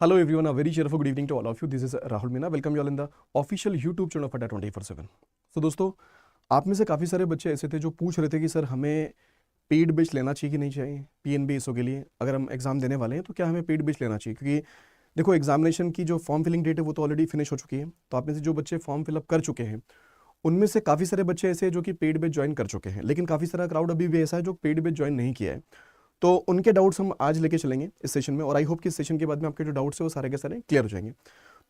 Hello everyone, a very cheerful good evening to all of you. This is Rahul Meena. Welcome you all in the official YouTube channel of Adda 24/7. So दोस्तों, आप में से काफ़ी सारे बच्चे ऐसे थे जो पूछ रहे थे कि सर हमें पेड बैच लेना चाहिए कि नहीं चाहिए पीएनबी एसओ के लिए। अगर हम एग्जाम देने वाले हैं तो क्या हमें पेड बैच लेना चाहिए, क्योंकि देखो एग्जामिनेशन की जो फॉर्म फिलिंग डेट है वो तो ऑलरेडी फिनिश हो चुकी है। तो आप में से जो बच्चे फॉर्म फिलअप कर चुके हैं उनमें से काफ़ी सारे बच्चे ऐसे हैं जो कि पेड बैच ज्वाइन कर चुके हैं, लेकिन काफ़ी सारा क्राउड अभी भी ऐसा है जो पेड बैच ज्वाइन नहीं किया है। तो उनके डाउट्स हम आज लेके चलेंगे इस सेशन में, और आई होप कि इस सेशन के बाद में आपके जो डाउट्स है वो सारे के सारे क्लियर हो जाएंगे।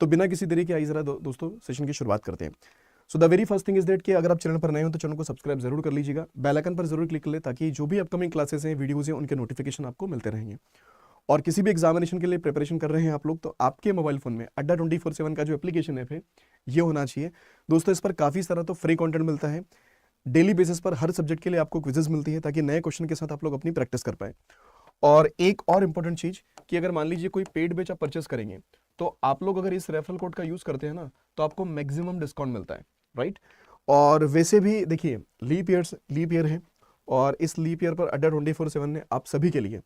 तो बिना किसी देरी के आइए जरा दोस्तों सेशन की शुरुआत करते हैं। So the very first thing is that कि अगर आप चैनल पर नए हो तो चैनल को सब्सक्राइब जरूर कर लीजिएगा, बेल आइकन पर जरूर क्लिक कर ले ताकि जो भी अपकमिंग क्लासेस हैं, वीडियोज़ हैं, उनके नोटिफिकेशन आपको मिलते रहेंगे। और किसी भी एग्जामिनेशन के लिए प्रिपरेशन कर रहे हैं आप लोग तो आपके मोबाइल फोन में अड्डा 24/7 का जो एप्लीकेशन ऐप है ये होना चाहिए दोस्तों। इस पर काफ़ी सारा तो फ्री कंटेंट मिलता है, डेली बेसिस पर हर सब्जेक्ट के लिए आपको क्विजेज मिलती है ताकि नए क्वेश्चन के साथ आप लोग अपनी प्रैक्टिस कर पाए। और एक और इंपॉर्टेंट चीज कि अगर मान लीजिए कोई पेड बैच आप परचेस करेंगे तो आप लोग अगर इस रेफरल कोड का यूज करते हैं ना तो आपको मैक्सिमम डिस्काउंट मिलता है, राइट। और वैसे भी देखिए लीप ईयर है, और इस लीप ईयर पर अड्डा 24/7 ने आप सभी के लिए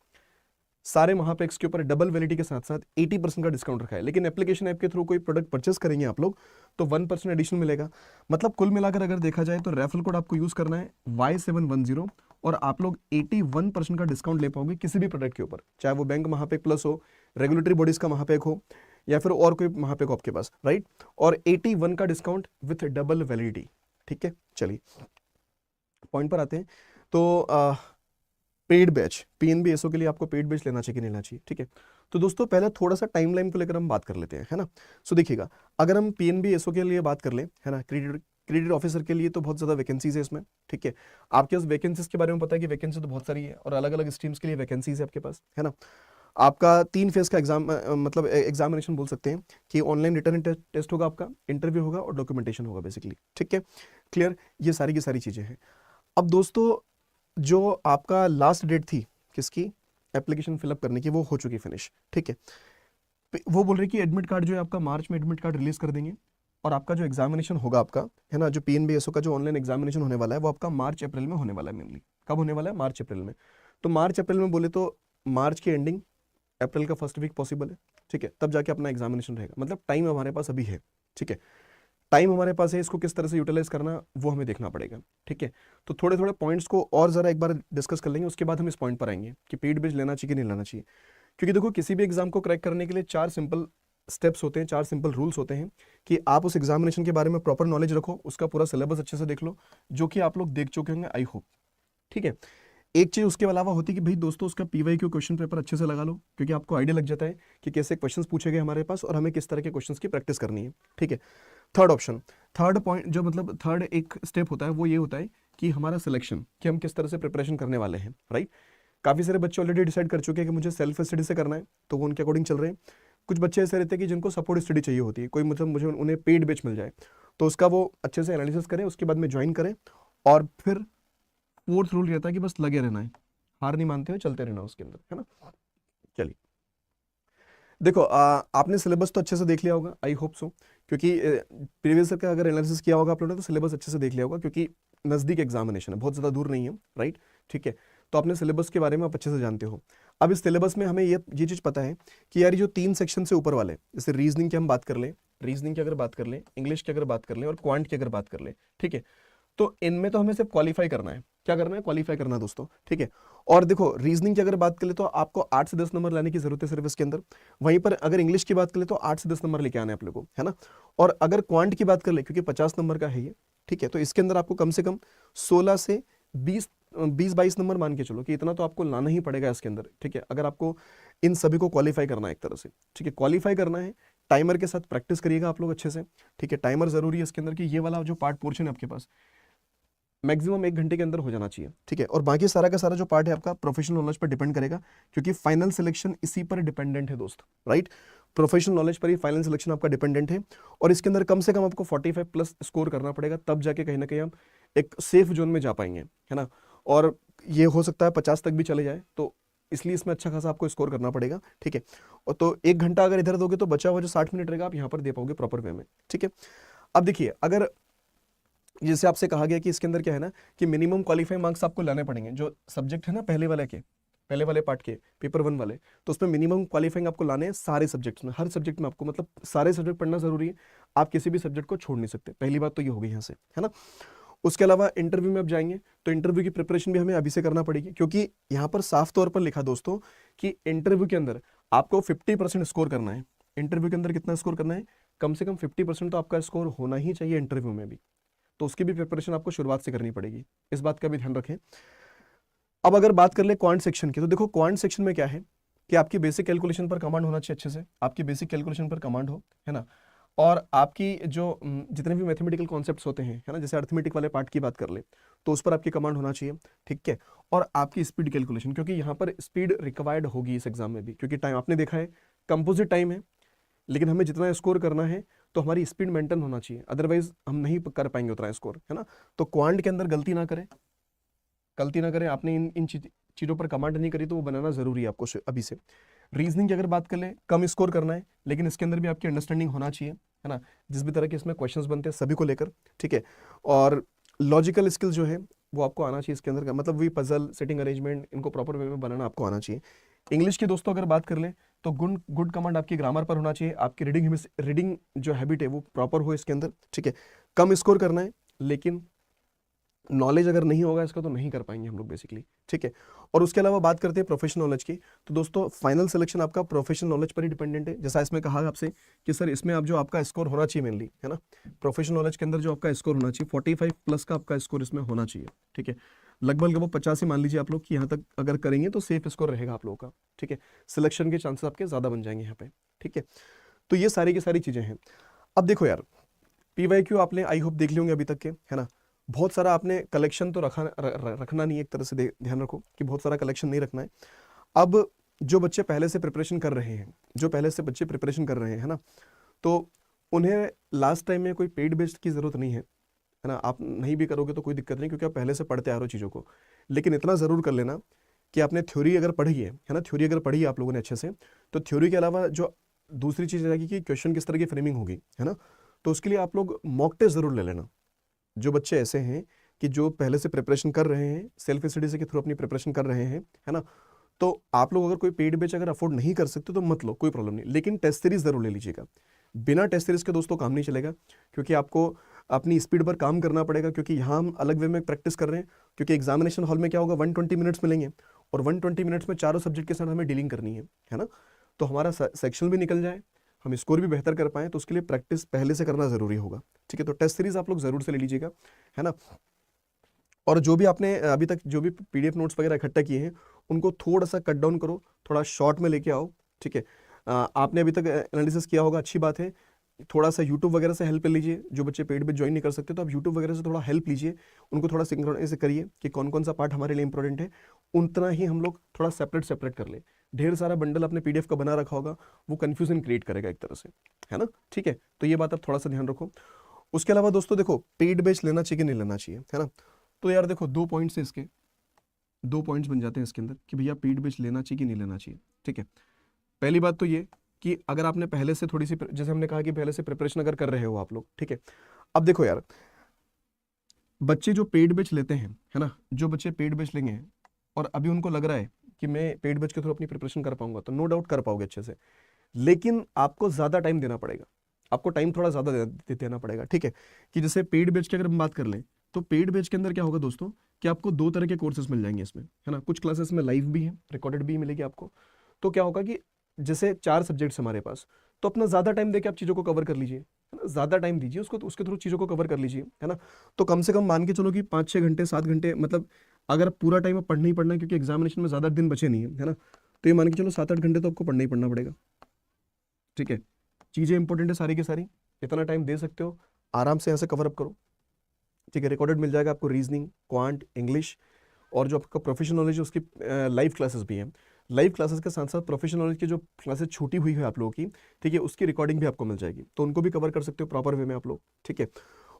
सारे महापेक्स के ऊपर डबल वैलिडिटी के साथ साथ 80% का डिस्काउंट रखा है। लेकिन एप्लीकेशन ऐप के थ्रू कोई प्रोडक्ट परचेस करेंगे आप लोग तो 1% एडिशनल मिलेगा। मतलब कुल मिलाकर अगर देखा जाए तो रेफरल कोड आपको यूज करना है Y710 और आप लोग 81% का डिस्काउंट ले पाओगे किसी भी प्रोडक्ट के ऊपर, चाहे वो बैंक महापेक प्लस हो, रेगुलेटरी बॉडीज का महापेक हो, या फिर और कोई महापेक हो आपके पास, राइट। और 81 का डिस्काउंट विथ डबल वैलिडिटी। ठीक है, चलिए पॉइंट पर आते हैं। तो पेड बैच पीएनबी एसओ के लिए आपको पेड बैच लेना चाहिए कि नहीं लेना चाहिए, ठीक है। तो दोस्तों पहले थोड़ा सा टाइमलाइन को लेकर हम बात कर लेते हैं, है ना। सो देखिएगा, अगर हम पीएनबी एसओ के लिए बात कर लें, है ना, क्रेडिट ऑफिसर के लिए तो बहुत ज़्यादा वैकेंसीज है इसमें, ठीक है। आपके पास वैकेंसीज के बारे में पता है कि वैकेंसी तो बहुत सारी है और अलग अलग स्ट्रीम्स के लिए वैकेंसीज है आपके पास, है ना। आपका 3 फेज का एग्जाम मतलब एग्जामिनेशन बोल सकते हैं कि ऑनलाइन रिटर्न टेस्ट होगा, आपका इंटरव्यू होगा और डॉक्यूमेंटेशन होगा बेसिकली, ठीक है। क्लियर, ये सारी की सारी चीज़ें हैं। अब दोस्तों जो आपका लास्ट डेट थी किसकी एप्लीकेशन फिलअप करने की वो हो चुकी फिनिश, ठीक है। वो बोल रहे कि एडमिट कार्ड जो है आपका मार्च में एडमिट कार्ड रिलीज कर देंगे, और आपका जो एग्जामिनेशन होगा आपका, है ना, जो पीएनबीएसओ का जो ऑनलाइन एग्जामिनेशन होने वाला है वो आपका मार्च अप्रैल में होने वाला है। मेनली कब होने वाला है? मार्च अप्रैल में। तो मार्च अप्रैल में बोले तो मार्च की एंडिंग, अप्रैल का फर्स्ट वीक पॉसिबल है, ठीक है। तब जाके अपना एग्जामिनेशन रहेगा, मतलब टाइम हमारे पास अभी है, ठीक है। टाइम हमारे पास है, इसको किस तरह से यूटिलाइज करना वो हमें देखना पड़ेगा, ठीक है। तो थोड़े थोड़े पॉइंट्स को और जरा एक बार डिस्कस कर लेंगे, उसके बाद हम इस पॉइंट पर आएंगे कि पेड बैच लेना चाहिए कि नहीं लेना चाहिए। क्योंकि देखो किसी भी एग्जाम को क्रैक करने के लिए 4 सिंपल स्टेप्स होते हैं, 4 सिंपल रूल्स होते हैं कि आप उस एग्जामिनेशन के बारे में प्रॉपर नॉलेज रखो, उसका पूरा सिलेबस अच्छे से देख लो, जो कि आप लोग देख चुके होंगे आई होप, ठीक है। एक चीज उसके अलावा होती है कि भाई दोस्तों उसका पीवाईक्यू क्वेश्चन पेपर अच्छे से लगा लो, क्योंकि आपको आइडिया लग जाता है कि कैसे क्वेश्चंस पूछे गए हमारे पास और हमें किस तरह के क्वेश्चंस की प्रैक्टिस करनी है, ठीक है। थर्ड ऑप्शन, थर्ड पॉइंट जो मतलब थर्ड एक स्टेप होता है वो ये होता है कि हमारा सिलेक्शन, कि हम किस तरह से प्रिपरेशन करने वाले हैं, राइट। काफ़ी सारे बच्चे ऑलरेडी डिसाइड कर चुके हैं कि मुझे सेल्फ स्टडी से करना है तो वो उनके अकॉर्डिंग चल रहे हैं। कुछ बच्चे ऐसे रहते हैं कि जिनको सपोर्ट स्टडी चाहिए होती है, कोई मतलब मुझे उन्हें पेड बैच मिल जाए तो उसका वो अच्छे से एनालिसिस करें, उसके बाद में ज्वाइन करें। और फिर फोर्थ रूल रहता है कि बस लगे रहना है, हार नहीं मानते हो, चलते रहना उसके अंदर, है ना। चलिए देखो आपने सिलेबस तो अच्छे से देख लिया होगा आई होप सो, क्योंकि प्रीवियस का अगर एनालिसिस किया होगा आप लोगों ने तो सिलेबस अच्छे से देख लिया होगा, क्योंकि नज़दीक एग्जामिनेशन है, बहुत ज़्यादा दूर नहीं है, राइट, ठीक है। तो आपने सिलेबस के बारे में आप अच्छे से जानते हो। अब इस सिलेबस में हमें ये चीज़ पता है कि यार ये जो 3 सेक्शन से ऊपर वाले, जैसे रीजनिंग की हम बात कर लें, रीजनिंग की अगर बात कर लें, इंग्लिश की अगर बात कर लें और क्वांट की अगर बात कर लें, ठीक है, तो इनमें तो हमें सिर्फ क्वालिफाई करना है। क्या करना है? क्वालिफाई करना है दोस्तों, ठीक है। और देखो रीजनिंग की अगर बात करें तो आपको 8 से 10 नंबर लाने की जरूरत है सिर्फ इसके अंदर। वहीं पर अगर इंग्लिश की बात करें तो 8 से 10 नंबर लेके आने आप लोगों को, है ना। और अगर क्वांट की बात कर ले, क्योंकि 50 नंबर का है ये, ठीक है, तो इसके अंदर आपको कम से कम 16 से 20-22 नंबर मान के चलो कि इतना तो आपको लाना ही पड़ेगा इसके अंदर, ठीक है, अगर आपको इन सभी को क्वालिफाई करना है एक तरह से, ठीक है। क्वालिफाई करना है, टाइमर के साथ प्रैक्टिस करिएगा आप लोग अच्छे से, ठीक है। टाइमर जरूरी है इसके अंदर कि ये वाला जो पार्ट पोर्शन है आपके पास मैक्सिमम 1 घंटे के अंदर हो जाना चाहिए, ठीक है। और बाकी सारा का सारा जो पार्ट है आपका प्रोफेशनल नॉलेज पर डिपेंड करेगा, क्योंकि फाइनल सिलेक्शन इसी पर डिपेंडेंट है दोस्त, राइट। प्रोफेशनल नॉलेज पर ही फाइनल सिलेक्शन आपका डिपेंडेंट है, और इसके अंदर कम से कम आपको 45 प्लस स्कोर करना पड़ेगा, तब जाके कहीं ना कहीं हम एक सेफ जोन में जा पाएंगे, है ना। और ये हो सकता है 50 तक भी चले जाए, तो इसलिए इसमें अच्छा खासा आपको स्कोर करना पड़ेगा, ठीक है। और तो 1 घंटा अगर इधर दोगे तो बचा हुआ जो 60 मिनट रहेगा आप यहाँ पर दे पाओगे प्रॉपर वे में, ठीक है। अब देखिए, अगर जैसे आपसे कहा गया कि इसके अंदर क्या है ना कि मिनिमम क्वालिफाइंग मार्क्स आपको लाने पड़ेंगे, जो सब्जेक्ट है ना पहले वाले के, पहले वाले पार्ट के पेपर 1 वाले, तो उसमें मिनिमम क्वालिफाइंग आपको लाने हैं सारे सब्जेक्ट्स में, हर सब्जेक्ट में आपको, मतलब सारे सब्जेक्ट पढ़ना जरूरी है, आप किसी भी सब्जेक्ट को छोड़ नहीं सकते। पहली बात तो ये होगी यहाँ से, है ना। उसके अलावा इंटरव्यू में आप जाएंगे तो इंटरव्यू की प्रिपरेशन भी हमें अभी से करना पड़ेगी, क्योंकि यहाँ पर साफ तौर पर लिखा दोस्तों कि इंटरव्यू के अंदर आपको 50% स्कोर करना है। इंटरव्यू के अंदर कितना स्कोर करना है? कम से कम 50% तो आपका स्कोर होना ही चाहिए इंटरव्यू में भी, तो उसकी भी प्रिपरेशन आपको शुरुआत से करनी पड़ेगी, इस बात का भी ध्यान रखें। अब अगर बात कर ले क्वांट सेक्शन की, तो देखो क्वांट सेक्शन में क्या है कि आपकी बेसिक कैलकुलेशन पर कमांड होना चाहिए, अच्छे से आपकी बेसिक कैलकुलेशन पर कमांड हो, है ना। और आपकी जो जितने भी मैथमेटिकल कॉन्सेप्ट्स होते हैं, है ना, जैसे अर्थमेटिक वाले पार्ट की बात कर ले तो उस पर आपकी कमांड होना चाहिए, ठीक है। और आपकी स्पीड कैलकुलेशन, क्योंकि यहाँ पर स्पीड रिक्वायर्ड होगी इस एग्जाम में भी, क्योंकि टाइम आपने देखा है कंपोजिट टाइम है, लेकिन हमें जितना स्कोर करना है तो हमारी स्पीड मेंटेन होना चाहिए, अदरवाइज हम नहीं कर पाएंगे उतना स्कोर, है ना। तो क्वांट के अंदर गलती ना करें, आपने इन चीज़ों पर कमांड नहीं करी तो वो बनाना जरूरी है आपको अभी से। रीजनिंग की अगर बात कर ले, कम स्कोर करना है, लेकिन इसके अंदर भी आपकी अंडरस्टैंडिंग होना चाहिए, है ना, जिस भी तरह के इसमें क्वेश्चंस बनते हैं सभी को लेकर, ठीक है। और लॉजिकल स्किल जो है वो आपको आना चाहिए इसके अंदर का, मतलब वही पजल, सेटिंग, अरेंजमेंट, इनको प्रॉपर वे में बनाना आपको आना चाहिए। इंग्लिश की दोस्तों अगर बात कर ले तो गुड कमांड आपकी ग्रामर पर होना चाहिए, आपकी रीडिंग जो हैबिट है वो प्रॉपर हो इसके अंदर, ठीक है। कम स्कोर करना है, लेकिन नॉलेज अगर नहीं होगा इसका तो नहीं कर पाएंगे हम लोग बेसिकली, ठीक है। और उसके अलावा बात करते हैं प्रोफेशनल नॉलेज की, तो दोस्तों फाइनल सिलेक्शन आपका प्रोफेशनल नॉलेज पर ही डिपेंडेंट है, जैसा इसमें कहा आपसे कि सर इसमें आप जो आपका स्कोर होना चाहिए मेनली, है ना, प्रोफेशनल नॉलेज के अंदर जो आपका स्कोर होना चाहिए 45 प्लस का आपका स्कोर इसमें होना चाहिए, ठीक है। लगभग 50 ही मान लीजिए आप लोग कि यहाँ तक अगर करेंगे तो सेफ स्कोर रहेगा आप लोगों का, ठीक है। सिलेक्शन के चांसेस आपके ज़्यादा बन जाएंगे यहाँ पे, ठीक है। तो ये सारी की सारी चीज़ें हैं। अब देखो यार, PYQ आपने आई होप देख ली होंगे अभी तक के, है ना। बहुत सारा आपने कलेक्शन तो रखना नहीं है, एक तरह से ध्यान रखो कि बहुत सारा कलेक्शन नहीं रखना है। अब जो बच्चे पहले से प्रिपरेशन कर रहे हैं, है ना, तो उन्हें लास्ट टाइम में कोई पेड बेस्ड की ज़रूरत नहीं है ना। आप नहीं भी करोगे तो कोई दिक्कत नहीं, क्योंकि आप पहले से पढ़ते आ रहे हो चीज़ों को, लेकिन इतना ज़रूर कर लेना कि आपने थ्योरी अगर पढ़ी है ना, थ्योरी अगर पढ़ी है आप लोगों ने अच्छे से, तो थ्योरी के अलावा जो दूसरी चीज़ रहेगी कि क्वेश्चन किस तरह की फ्रेमिंग होगी, है ना, तो उसके लिए आप लोग मॉक टेस्ट ज़रूर ले लेना। जो बच्चे ऐसे हैं कि जो पहले से प्रिपरेशन कर रहे हैं, सेल्फ स्टडी से के थ्रू अपनी प्रिपरेशन कर रहे हैं, है ना, तो आप लोग अगर कोई पेड बैच अगर अफोर्ड नहीं कर सकते तो मत लो, कोई प्रॉब्लम नहीं, लेकिन टेस्ट सीरीज जरूर ले लीजिएगा। बिना टेस्ट सीरीज के दोस्तों काम नहीं चलेगा, क्योंकि आपको अपनी स्पीड पर काम करना पड़ेगा, क्योंकि यहाँ हम अलग वे में प्रैक्टिस कर रहे हैं, क्योंकि एग्जामिनेशन हॉल में क्या होगा 120 मिनट्स मिलेंगे, और 120 मिनट्स में चारों सब्जेक्ट के साथ हमें डीलिंग करनी है ना, तो हमारा सेक्शन भी निकल जाए, हम स्कोर भी बेहतर कर पाएँ, तो उसके लिए प्रैक्टिस पहले से करना ज़रूरी होगा, ठीक है। तो टेस्ट सीरीज आप लोग ज़रूर से ले लीजिएगा, है ना। और जो भी आपने अभी तक जो भी PDF नोट्स वगैरह इकट्ठा किए हैं उनको थोड़ा सा कट डाउन करो, थोड़ा शॉर्ट में लेके आओ, ठीक है। आपने अभी तक एनालिसिस किया होगा, अच्छी बात है, थोड़ा सा यूट्यूब वगैरह से हेल्प ले लीजिए। जो बच्चे पेड बैच ज्वाइन नहीं कर सकते तो आप यूट्यूब वगैरह से थोड़ा हेल्प लीजिए, उनको थोड़ा सिंक्रोनाइज करिए कि कौन कौन सा पार्ट हमारे लिए इंपॉर्टेंट है, उतना ही हम लोग थोड़ा सेपरेट कर ले। ढेर सारा बंडल अपने PDF का बना रखा होगा, वो कन्फ्यूजन क्रिएट करेगा एक तरह से, है ना, ठीक है। तो ये बात आप थोड़ा सा ध्यान रखो। उसके अलावा दोस्तों देखो, पेड बैच लेना चाहिए कि नहीं लेना चाहिए, है ना, तो यार देखो 2 पॉइंट्स है इसके, 2 पॉइंट्स बन जाते हैं इसके अंदर कि भैया पेड बैच लेना चाहिए कि नहीं लेना चाहिए, ठीक है। पहली बात तो ये कि अगर आपने पहले से थोड़ी सी, जैसे हमने कहा कि पहले से प्रिपरेशन अगर कर रहे हो आप लोग, ठीक है। अब देखो यार, बच्चे जो पेड बैच लेते हैं, है ना, जो बच्चे पेड बैच लेंगे और अभी उनको लग रहा है कि मैं पेड बैच के थ्रू अपनी प्रिपरेशन कर पाऊंगा, तो नो डाउट कर पाओगे अच्छे से, लेकिन आपको ज़्यादा टाइम देना पड़ेगा, आपको टाइम थोड़ा ज़्यादा देना पड़ेगा, ठीक है। कि जैसे पेड बैच की अगर हम बात कर लें तो पेड बैच के अंदर क्या होगा दोस्तों कि आपको 2 तरह के कोर्सेज मिल जाएंगे इसमें, है ना। कुछ क्लासेस में लाइव भी है, रिकॉर्डेड भी मिलेगी आपको। तो क्या होगा कि जैसे 4 सब्जेक्ट्स हमारे पास, तो अपना ज़्यादा टाइम देके आप चीज़ों को कवर कर लीजिए, है ना, ज़्यादा टाइम दीजिए उसको, तो उसके थ्रू चीज़ों को कवर कर लीजिए, है ना। तो कम से कम मान के चलो कि 5-6 घंटे 7 घंटे, मतलब अगर पूरा टाइम आप पढ़ना ही पढ़ना है, क्योंकि एग्जामिनेशन में ज़्यादा दिन बचे नहीं है ना, तो ये मान के चलो 7-8 घंटे तो आपको पढ़ना ही पढ़ना पड़ेगा, ठीक है। चीज़ें इंपॉर्टेंट है सारी की सारी, इतना टाइम दे सकते हो, आराम से यहाँ से कवर अप करो, ठीक है। रिकॉर्डेड मिल जाएगा आपको, रीजनिंग, क्वांट, इंग्लिश, और जो आपका प्रोफेशनल नॉलेज है उसकी लाइव क्लासेस भी हैं। लाइव क्लासेस के साथ साथ प्रोफेशनल नॉलेज की जो क्लासेस छूटी हुई है आप लोगों की, ठीक है, उसकी रिकॉर्डिंग भी आपको मिल जाएगी, तो उनको भी कवर कर सकते हो प्रॉपर वे में आप लोग, ठीक है।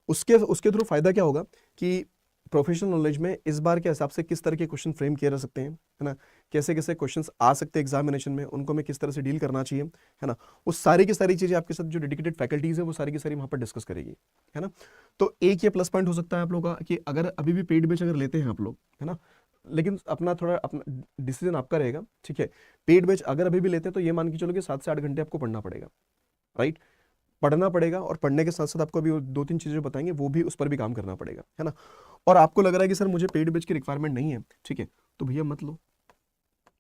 उसके थ्रू फायदा क्या होगा कि प्रोफेशनल नॉलेज में इस बार के हिसाब से किस तरह के क्वेश्चन फ्रेम किए जा सकते हैं, है ना, कैसे कैसे क्वेश्चंस आ सकते हैं एग्जामिनेशन में, उनको मैं किस तरह से डील करना चाहिए, है ना, वो सारी की सारी चीज़ें आपके साथ जो डेडिकेटेड फैकल्टीज़ है वो सारी की सारी वहाँ पर डिस्कस करेगी, है ना। तो एक ये प्लस पॉइंट हो सकता है आप लोगों का कि अगर अभी भी पेड बैच अगर लेते हैं आप लोग, है ना, लेकिन अपना थोड़ा अपना डिसीजन आपका रहेगा, ठीक है। पेड बैच अगर अभी भी लेते हैं तो ये मान के चलो कि 7 से 8 घंटे आपको पढ़ना पड़ेगा, राइट। पढ़ना पड़ेगा, और पढ़ने के साथ साथ आपको अभी 2-3 चीजें बताएंगे, वो भी उस पर भी काम करना पड़ेगा, है ना। और आपको लग रहा है कि सर मुझे पेड बैच की रिक्वायरमेंट नहीं है, ठीक है, तो भैया मत लो,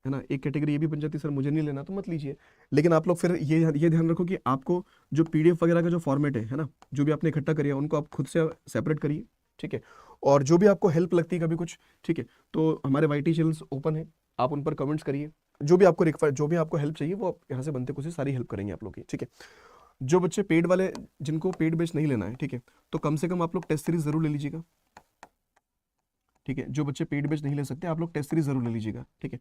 है ना। एक कैटेगरी ये भी बन जाती है, सर मुझे नहीं लेना तो मत लीजिए। लेकिन आप लोग फिर ये ध्यान रखो कि आपको जो पीडीएफ वगैरह का जो फॉर्मेट है ना, जो भी आपने इकट्ठा करिए उनको आप खुद से सेपरेट करिए, ठीक है। और जो भी आपको हेल्प लगती है कभी कुछ, ठीक है, तो हमारे वाईटी चैनल्स ओपन है, आप उन पर कमेंट्स करिए। जो भी आपको हेल्प चाहिए वो आप यहाँ से बनते कोशिश सारी हेल्प करेंगे आप लोग की, ठीक है। जो बच्चे पेड वाले, जिनको पेड बैच नहीं लेना है, ठीक है, तो कम से कम आप लोग टेस्ट सीरीज जरूर ले लीजिएगा, ठीक है। जो बच्चे पेड बैच नहीं ले सकते आप लोग टेस्ट सीरीज जरूर ले लीजिएगा, ठीक है।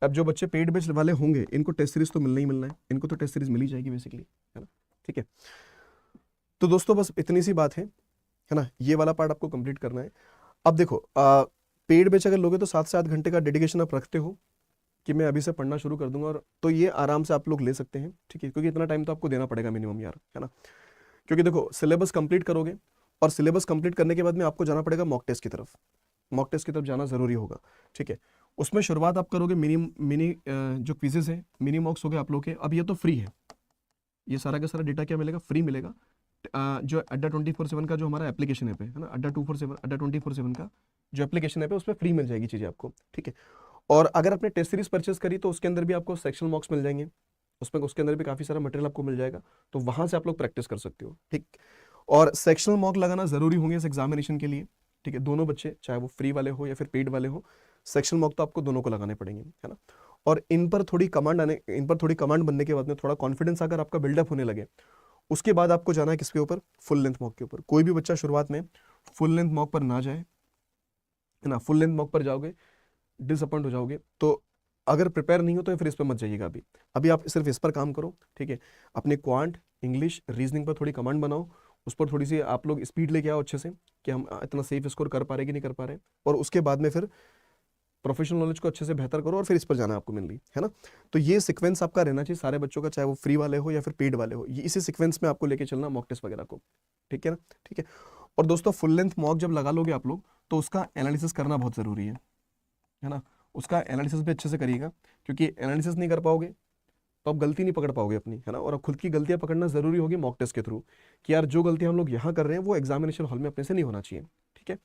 अब जो बच्चे पेड बैच वाले होंगे इनको टेस्ट सीरीज तो मिलना ही मिलना है, इनको तो टेस्ट सीरीज मिल ही जाएगी बेसिकली, है ना, ठीक है। तो दोस्तों बस इतनी सी बात है ना, ये वाला पार्ट आपको कंप्लीट करना है। अब देखो पेड बैच अगर लोगे तो 7 से 8 घंटे का डेडिकेशन आप रखते हो कि मैं अभी से पढ़ना शुरू कर दूंगा, और तो ये आराम से आप लोग ले सकते हैं, ठीक है, क्योंकि इतना टाइम तो आपको देना पड़ेगा मिनिमम यार, है ना। क्योंकि देखो सिलेबस कंप्लीट करोगे, और सिलेबस कंप्लीट करने के बाद में आपको जाना पड़ेगा मॉक टेस्ट की तरफ, मॉक टेस्ट की तरफ जाना जरूरी होगा, ठीक है। उसमें शुरुआत आप करोगे मिनी जो क्विजेज है, मिनी मॉक्स हो गए आप लोग के। अब ये तो फ्री है, ये सारा का सारा डेटा क्या मिलेगा, फ्री मिलेगा। जो अड्डा 24/7 का जो हमारा एप्लीकेशन ऐप है ना, अड्डा 24/7 का जो एप्लीकेशन ऐप है उसमें फ्री मिल जाएगी चीज़ें आपको, ठीक है। और अगर आपने टेस्ट सीरीज परचेस करी तो उसके अंदर भी आपको सेक्शनल मॉक्स मिल जाएंगे, उसमें उसके अंदर भी काफ़ी सारा मटेरियल आपको मिल जाएगा, तो वहां से आप लोग प्रैक्टिस कर सकते हो, ठीक। और सेक्शनल मॉक लगाना जरूरी होंगे इस एग्जामिनेशन के लिए, ठीक है। दोनों बच्चे चाहे वो फ्री वाले हो या फिर पेड वाले हो, सेक्शनल मॉक तो आपको दोनों को लगाने पड़ेंगे, है ना। और इन पर थोड़ी कमांड बनने के बाद में थोड़ा कॉन्फिडेंस अगर आपका बिल्डअप होने लगे, उसके बाद आपको जाना है किसके ऊपर, फुल लेंथ मॉक के ऊपर। कोई भी बच्चा शुरुआत में फुल लेंथ मॉक पर ना जाए, है ना। फुल लेंथ मॉक पर जाओगे डिसअपॉइंट हो जाओगे, तो अगर प्रिपेयर नहीं हो तो फिर इस पर मत जाइएगा। अभी अभी आप सिर्फ इस पर काम करो, ठीक है। अपने क्वांट, इंग्लिश, रीजनिंग पर थोड़ी कमांड बनाओ, उस पर थोड़ी सी आप लोग स्पीड लेके आओ अच्छे से, कि हम इतना सेफ स्कोर कर पा रहे कि नहीं कर पा रहे। और उसके बाद में फिर प्रोफेशनल नॉलेज को अच्छे से बेहतर करो, और फिर इस पर जाना आपको मिल रही है ना। तो ये सीक्वेंस आपका रहना चाहिए सारे बच्चों का, चाहे वो फ्री वाले हो या फिर पेड वाले हो, ये इसी सीक्वेंस में आपको लेके चलना मॉक टेस्ट वगैरह को, ठीक है ना, ठीक है। और दोस्तों फुल लेंथ मॉक जब लगा लोगे आप लोग, तो उसका एनालिसिस करना बहुत जरूरी है ना। उसका एनालिसिस भी अच्छे से करिएगा, क्योंकि एनालिसिस नहीं कर पाओगे तो आप गलती नहीं पकड़ पाओगे अपनी, है ना। और खुद की गलतियां पकड़ना जरूरी होगी मॉक टेस्ट के थ्रू, कि यार जो गलतियां हम लोग यहाँ कर रहे हैं वो एग्जामिनेशन हॉल में अपने से नहीं होना चाहिए, ठीक है।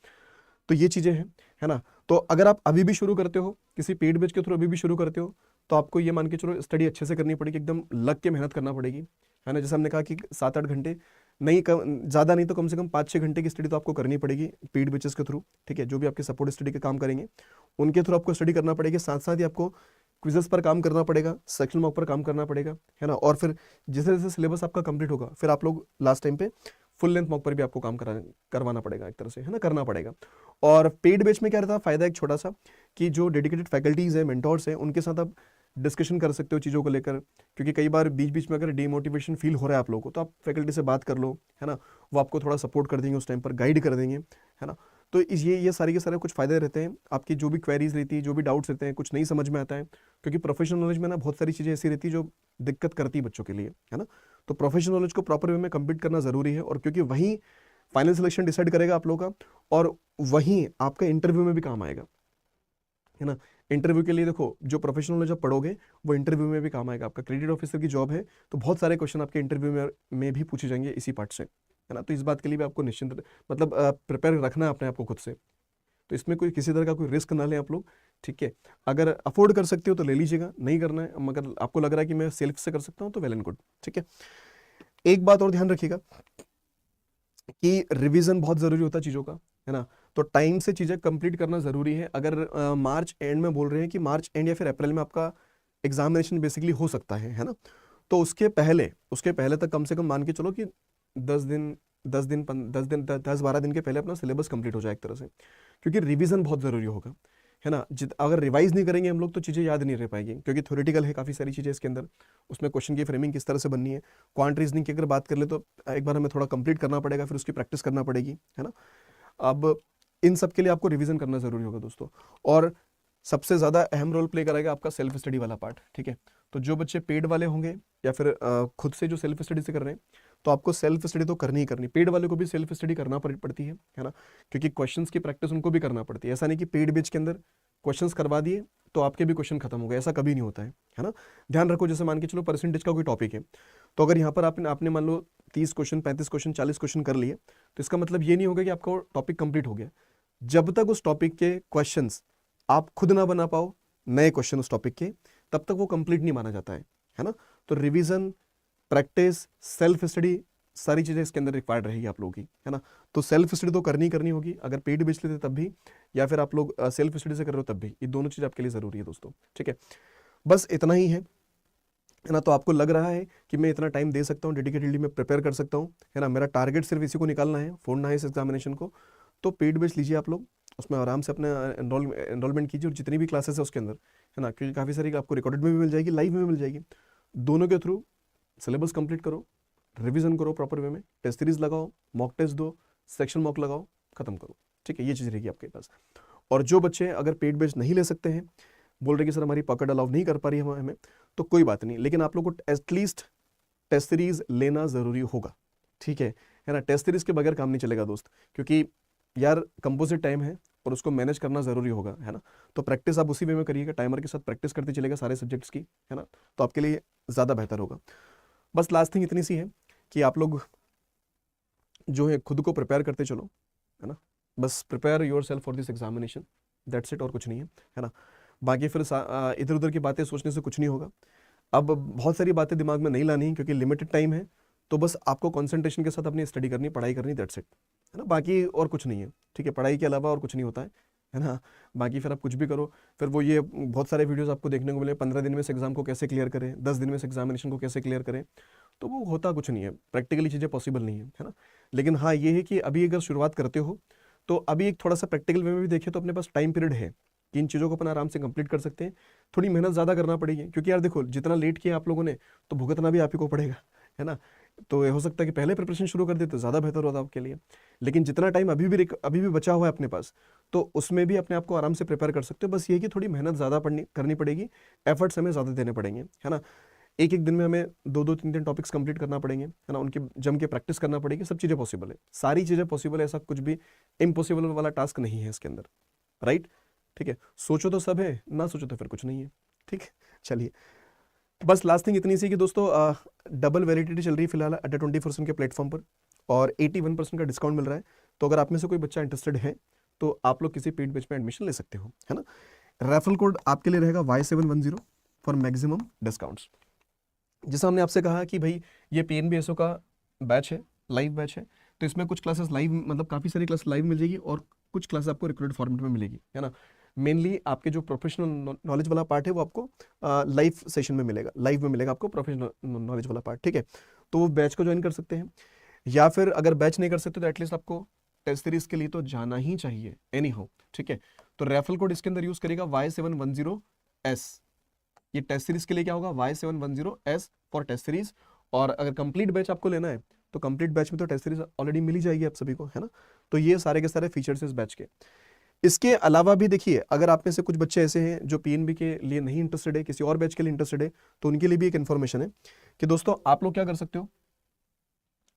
तो ये चीजें हैं, है ना। तो अगर आप अभी भी शुरू करते हो किसी पेड बैच के थ्रू, अभी भी शुरू करते हो, तो आपको ये मान के चलो स्टडी अच्छे से करनी पड़ेगी, एकदम लग के मेहनत करना पड़ेगी, है ना। जैसे हमने कहा कि 7-8 घंटे नहीं, ज़्यादा नहीं तो कम से कम 5-6 घंटे की स्टडी तो आपको करनी पड़ेगी पेड बैचेस के थ्रू, ठीक है। जो भी आपके सपोर्ट स्टडी के काम करेंगे उनके थ्रू आपको स्टडी करना पड़ेगी, साथ साथ ही आपको क्विजेस पर काम करना पड़ेगा, सेक्शन मॉक पर काम करना पड़ेगा, है ना। और फिर जैसे जैसे सिलेबस आपका कंप्लीट होगा, फिर आप लोग लास्ट टाइम पे फुल लेंथ मॉक पर भी आपको काम करवाना पड़ेगा एक तरह से, है ना, करना पड़ेगा। और पेड बैच में क्या रहता है फायदा, एक छोटा सा, कि जो डेडिकेटेड फैकल्टीज है, मेंटोर्स हैं, उनके साथ आप डिस्कशन कर सकते हो चीज़ों को लेकर। क्योंकि कई बार बीच बीच में अगर डीमोटिवेशन फील हो रहा है आप लोगों को, तो आप फैकल्टी से बात कर लो, है ना। वो आपको थोड़ा सपोर्ट कर देंगे, उस टाइम पर गाइड कर देंगे, है ना। तो ये सारे के सारे कुछ फायदे रहते हैं। आपकी जो भी क्वेरीज रहती है, जो भी डाउट्स रहते हैं, कुछ नहीं समझ में आता है, क्योंकि प्रोफेशनल नॉलेज में ना बहुत सारी चीज़ें ऐसी रहती है जो दिक्कत करती है बच्चों के लिए, है ना। तो प्रोफेशनल नॉलेज को प्रॉपर वे में कंप्लीट करना जरूरी है, और क्योंकि वही फाइनल सिलेक्शन डिसाइड करेगा आप लोगों का, और वहीं आपका इंटरव्यू में भी काम आएगा, है ना। इंटरव्यू के लिए देखो, जो प्रोफेशनल नॉलेज आप पढ़ोगे वो इंटरव्यू में भी काम आएगा। आपका क्रेडिट ऑफिसर की जॉब है, तो बहुत सारे क्वेश्चन आपके इंटरव्यू में भी पूछे जाएंगे इसी पार्ट से, है ना। तो इस बात के लिए भी आपको निश्चिंत, मतलब प्रिपेयर रखना है अपने आप को खुद से। तो इसमें कोई किसी तरह का कोई रिस्क ना लें आप लोग, ठीक है। अगर अफोर्ड कर सकते हो तो ले लीजिएगा, नहीं करना है, मगर आपको लग रहा है कि मैं सेल्फ से कर सकता हूँ तो वेल एंड गुड, ठीक है। एक बात और ध्यान रखिएगा कि रिवीजन बहुत जरूरी होता है चीज़ों का, है ना। तो टाइम से चीज़ें कंप्लीट करना जरूरी है। अगर मार्च एंड में बोल रहे हैं कि मार्च एंड या फिर अप्रैल में आपका एग्जामिनेशन बेसिकली हो सकता है ना। तो उसके पहले तक कम से कम मान के चलो कि 10 दिन 10-12 दिन के पहले अपना सिलेबस कंप्लीट हो जाए एक तरह से, क्योंकि रिवीजन बहुत ज़रूरी होगा, है ना। अगर रिवाइज नहीं करेंगे हम लोग तो चीज़ें याद नहीं रह पाएगी, क्योंकि थ्योरेटिकल है काफ़ी सारी चीज़ें इसके अंदर। उसमें क्वेश्चन की फ्रेमिंग किस तरह से बननी है, क्वांट रीजनिंग की अगर बात कर ले तो एक बार हमें थोड़ा कंप्लीट करना पड़ेगा, फिर उसकी प्रैक्टिस करना पड़ेगी, है ना। अब इन सब के लिए आपको रिवीजन करना जरूरी होगा दोस्तों। और सबसे ज़्यादा अहम रोल प्ले करेगा आपका सेल्फ स्टडी वाला पार्ट, ठीक है। तो जो बच्चे पेड वाले होंगे या फिर खुद से जो सेल्फ स्टडी से कर रहे हैं, तो आपको सेल्फ स्टडी तो करनी ही करनी। पेड वाले को भी सेल्फ स्टडी करना पड़ती है ना, क्योंकि क्वेश्चंस की प्रैक्टिस उनको भी करना पड़ती है। ऐसा नहीं कि पेड बैच के अंदर क्वेश्चंस करवा दिए तो आपके भी क्वेश्चन खत्म हो गए, ऐसा कभी नहीं होता है ना। ध्यान रखो, जैसे मान के चलो परसेंटेज का कोई टॉपिक है, तो अगर यहाँ पर आपने आपने मान लो 30 क्वेश्चन, 35 क्वेश्चन, 40 क्वेश्चन कर लिए, तो इसका मतलब ये नहीं होगा कि आपका टॉपिक कंप्लीट हो गया। जब तक उस टॉपिक के क्वेश्चंस आप खुद ना बना पाओ, नए क्वेश्चन उस टॉपिक के, तब तक वो कंप्लीट नहीं माना जाता है ना। तो रिवीजन, प्रैक्टिस, सेल्फ स्टडी, सारी चीज़ें इसके अंदर रिक्वायर्ड रहेगी आप लोगों की, है ना। तो सेल्फ स्टडी तो करनी होगी, अगर पेड बेच लेते तब भी, या फिर आप लोग सेल्फ स्टडी से कर रहे हो तब भी, ये दोनों चीज़ आपके लिए ज़रूरी है दोस्तों, ठीक है। बस इतना ही है ना। तो आपको लग रहा है कि मैं इतना टाइम दे सकता हूँ, डेडिकेटेडली मैं प्रिपेयर कर सकता हूँ, है ना, मेरा टारगेट सिर्फ इसी को निकालना है, फोड़ना है इस एग्जामिनेशन को, तो पेड बेच लीजिए आप लोग, उसमें आराम से अपना एनरोलमेंट कीजिए, और जितनी भी क्लासेस है उसके अंदर, है ना, क्योंकि काफ़ी सारी आपको रिकॉर्डेड में भी मिल जाएगी, लाइव में भी मिल जाएगी, दोनों के थ्रू सिलेबस कंप्लीट करो, रिवीजन करो प्रॉपर वे में, टेस्ट सीरीज लगाओ, मॉक टेस्ट दो, सेक्शन मॉक लगाओ, खत्म करो, ठीक है। ये चीज़ रहेगी आपके पास। और जो बच्चे अगर पेड बेच नहीं ले सकते हैं, बोल रहे कि सर हमारी पॉकेट अलाउ नहीं कर पा रही है हमें, तो कोई बात नहीं, लेकिन आप लोग को एटलीस्ट टेस्ट सीरीज लेना ज़रूरी होगा, ठीक है ना। टेस्ट सीरीज के बगैर काम नहीं चलेगा दोस्त, क्योंकि यार कंपोजिट टाइम है और उसको मैनेज करना ज़रूरी होगा, है ना। तो प्रैक्टिस आप उसी वे में करिएगा, टाइमर के साथ प्रैक्टिस करते चलेगा सारे सब्जेक्ट्स की, है ना, तो आपके लिए ज़्यादा बेहतर होगा। बस लास्ट थिंग इतनी सी है कि आप लोग जो है खुद को प्रिपेयर करते चलो, है ना, बस prepare your self for this examination, that's it, और कुछ नहीं है ना। बाकी फिर इधर उधर की बातें सोचने से कुछ नहीं होगा। अब बहुत सारी बातें दिमाग में नहीं लानी है, क्योंकि लिमिटेड टाइम है, तो बस आपको कंसंट्रेशन के साथ अपनी स्टडी करनी, पढ़ाई करनी, दैट्स इट, है ना। बाकी और कुछ नहीं है, ठीक है, पढ़ाई के अलावा और कुछ नहीं होता है ना। बाकी फिर आप कुछ भी करो, फिर वो ये बहुत सारे वीडियोस आपको देखने को मिले, 15 दिन में इस एग्जाम को कैसे क्लियर करें, 10 दिन में इस एग्जामिनेशन को कैसे क्लियर करें, तो वो होता कुछ नहीं है, प्रैक्टिकली चीज़ें पॉसिबल नहीं है ना। लेकिन हाँ, ये है कि अभी अगर शुरुआत करते हो, तो अभी एक थोड़ा सा प्रैक्टिकल वे में भी देखें तो अपने पास टाइम पीरियड है कि इन चीज़ों को अपन आराम से कंप्लीट कर सकते हैं। थोड़ी मेहनत ज़्यादा करना पड़ेगी, क्योंकि यार देखो, जितना लेट किया आप लोगों ने, तो भुगतना भी आप ही को पड़ेगा, है ना। तो ये हो सकता है कि पहले प्रिपरेशन शुरू कर देते तो ज़्यादा बेहतर होता आपके लिए, लेकिन जितना टाइम अभी भी बचा हुआ है अपने पास, तो उसमें भी अपने आप को आराम से प्रिपेयर कर सकते हो। बस ये है कि थोड़ी मेहनत ज़्यादा करनी पड़ेगी, एफर्ट्स हमें ज़्यादा देने पड़ेंगे, है ना। एक एक दिन में हमें 2-2 3-3 टॉपिक्स कंप्लीट करना पड़ेंगे, है ना, उनकी जम के प्रैक्टिस करना पड़ेगी, सब चीज़ें पॉसिबल है, सारी चीज़ें पॉसिबल है, ऐसा कुछ भी इम्पॉसिबल वाला टास्क नहीं है इसके अंदर, राइट, ठीक है। सोचो तो सब है, ना सोचो तो फिर कुछ नहीं है, ठीक है। चलिए, बस लास्ट थिंग इतनी सी कि दोस्तों डबल वैलिडिटी चल रही है फिलहाल अड्डा 24 के प्लेटफॉर्म पर, और 81% का डिस्काउंट मिल रहा है। तो अगर आप में से कोई बच्चा इंटरेस्टेड है, तो आप लोग किसी पेड बैच में एडमिशन ले सकते हो, है ना। रेफरल कोड आपके लिए रहेगा Y710 फॉर मैक्सिमम डिस्काउंट्स। जैसा हमने आपसे कहा कि भाई ये PNBSO का बैच है, लाइव बैच है, तो इसमें कुछ क्लासेस लाइव, मतलब काफ़ी सारी क्लास लाइव मिल जाएगी, और कुछ क्लास आपको रिकॉर्डेड फॉर्मेट में मिलेगी, है ना। मेनली आपके जो प्रोफेशनल नॉलेज वाला पार्ट है वो आपको लाइव सेशन में मिलेगा, लाइव में मिलेगा आपको प्रोफेशनल नॉलेज वाला पार्ट, ठीक है। तो वो बैच को ज्वाइन कर सकते हैं, या फिर अगर बैच नहीं कर सकते तो एटलीस्ट आपको टेस्ट सीरीज के लिए तो जाना ही चाहिए एनी हाउ, ठीक है। तो रेफरल कोड इसके अंदर यूज करेगा Y710S। ये टेस्ट सीरीज के लिए क्या होगा, Y710S फॉर टेस्ट सीरीज। और अगर कंप्लीट बैच आपको लेना है, तो कंप्लीट बैच में तो टेस्ट सीरीज ऑलरेडी मिल ही जाएगी आप सभी को, है ना। तो ये सारे के सारे फीचर्स इस बैच के। इसके अलावा भी देखिए, अगर आप में से कुछ बच्चे ऐसे हैं जो PNB के लिए नहीं इंटरेस्टेड है, किसी और बैच के लिए इंटरेस्टेड है, तो उनके लिए भी एक इन्फॉर्मेशन है कि दोस्तों आप लोग क्या कर सकते हो,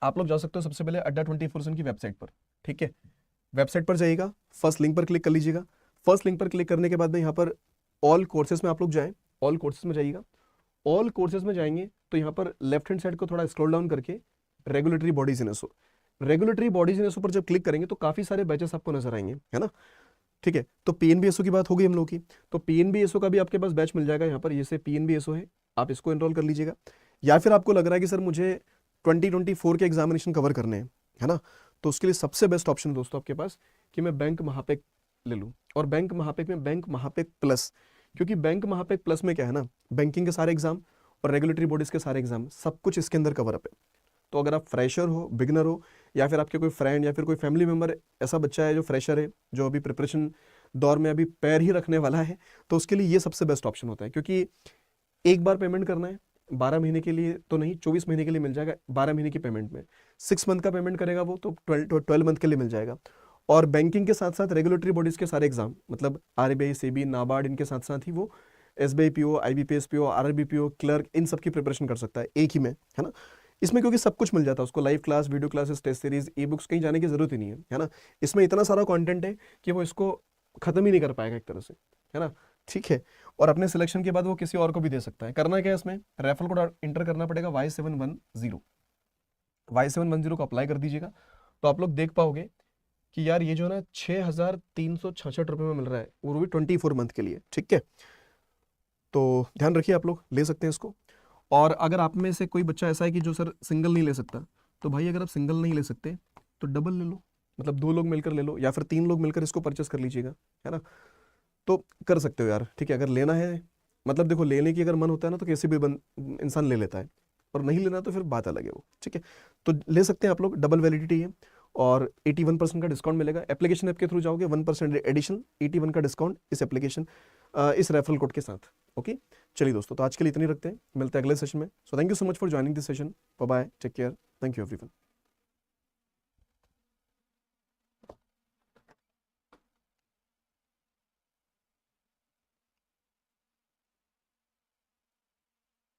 आप लोग जा सकते हो सबसे पहले अड्डा 24 की वेबसाइट पर, ठीक है। वेबसाइट पर जाइएगा, फर्स्ट लिंक पर क्लिक कर लीजिएगा। फर्स्ट लिंक पर क्लिक करने के बाद में यहाँ पर ऑल कोर्सेज में आप लोग जाएं, ऑल कोर्सेज में जाइएगा। ऑल कोर्सेज में जाएंगे तो यहाँ पर लेफ्ट हैंड साइड को थोड़ा स्क्रॉल डाउन करके regulatory bodies in SO, regulatory bodies in SO पर जब क्लिक करेंगे तो काफी सारे बैचेस आपको नजर आएंगे, है ना, ठीक है। तो PNBSO की बात हो गई हम लोग की, तो PNBSO का भी आपके पास बैच मिल जाएगा यहाँ पर, ये से PNBSO है, आप इसको एनरोल कर लीजिएगा। या फिर आपको लग रहा है कि सर मुझे 2024 के एग्जामिनेशन कवर करने हैं, है ना, तो उसके लिए सबसे बेस्ट ऑप्शन दोस्तों आपके पास कि मैं बैंक महापेक ले लूँ, और बैंक महापेक में बैंक महापेक प्लस, क्योंकि बैंक महापेक प्लस में क्या है ना, बैंकिंग के सारे एग्जाम और रेगुलेटरी बॉडीज के सारे एग्जाम सब कुछ इसके अंदर कवर अप है। तो अगर आप फ्रेशर हो, बिगनर हो, या फिर आपके कोई फ्रेंड या फिर कोई फैमिली मेम्बर ऐसा बच्चा है जो फ्रेशर है, जो अभी प्रिपरेशन दौर में अभी पैर ही रखने वाला है, तो उसके लिए ये सबसे बेस्ट ऑप्शन होता है। क्योंकि एक बार पेमेंट करना है, 12 महीने के लिए तो नहीं, 24 महीने के लिए मिल जाएगा 12 महीने की पेमेंट में। 6 मंथ का पेमेंट करेगा वो तो 12 मंथ के लिए मिल जाएगा। और बैंकिंग के साथ साथ रेगुलेटरी बॉडीज के सारे एग्जाम, मतलब RBI, SEBI, नाबार्ड, इनके साथ साथ ही वो SBI PO, IBPS PO, RRB PO, clerk, इन सब की प्रिपरेशन कर सकता है एक ही में, है ना। इसमें क्योंकि सब कुछ मिल जाता है उसको, live class, video classes, test series, e books, कहीं जाने की जरूरत ही नहीं है, है ना। इसमें इतना सारा कंटेंट है कि वो इसको खत्म ही नहीं कर पाएगा एक तरह से, है ना, ठीक है। और अपने सिलेक्शन के बाद वो किसी और को भी दे सकता है। करना क्या है इसमें, रेफरल कोड इंटर करना पड़ेगा Y710, Y710 को अप्लाई कर दीजिएगा। तो आप लोग देख पाओगे कि यार ये जो है ना 6,366 रुपये में मिल रहा है, वो भी 24 मंथ के लिए, ठीक है। तो ध्यान रखिए, आप लोग ले सकते हैं इसको। और अगर आप में से कोई बच्चा ऐसा है कि जो सर सिंगल नहीं ले सकता, तो भाई अगर आप सिंगल नहीं ले सकते तो डबल ले लो, मतलब 2 लोग मिलकर ले लो, या फिर 3 लोग मिलकर इसको परचेस कर लीजिएगा, है ना। तो कर सकते हो यार, ठीक है। अगर लेना है, मतलब देखो लेने की अगर मन होता है ना तो किसी भी इंसान ले लेता है, और नहीं लेना तो फिर बात अलग है वो, ठीक है। तो ले सकते हैं आप लोग, डबल वैलिडिटी है और 81% का डिस्काउंट मिलेगा। एप्लीकेशन ऐप के थ्रू जाओगे 1% एडिशन, 81 का डिस्काउंट इस एप्लीकेशन, इस रेफरल कोड के साथ। ओके, चलिए दोस्तों, तो आज के लिए इतनी रखते हैं, मिलते हैं अगले सेशन में। So thank you so much for joining this session. Bye bye, take care, thank you everyone.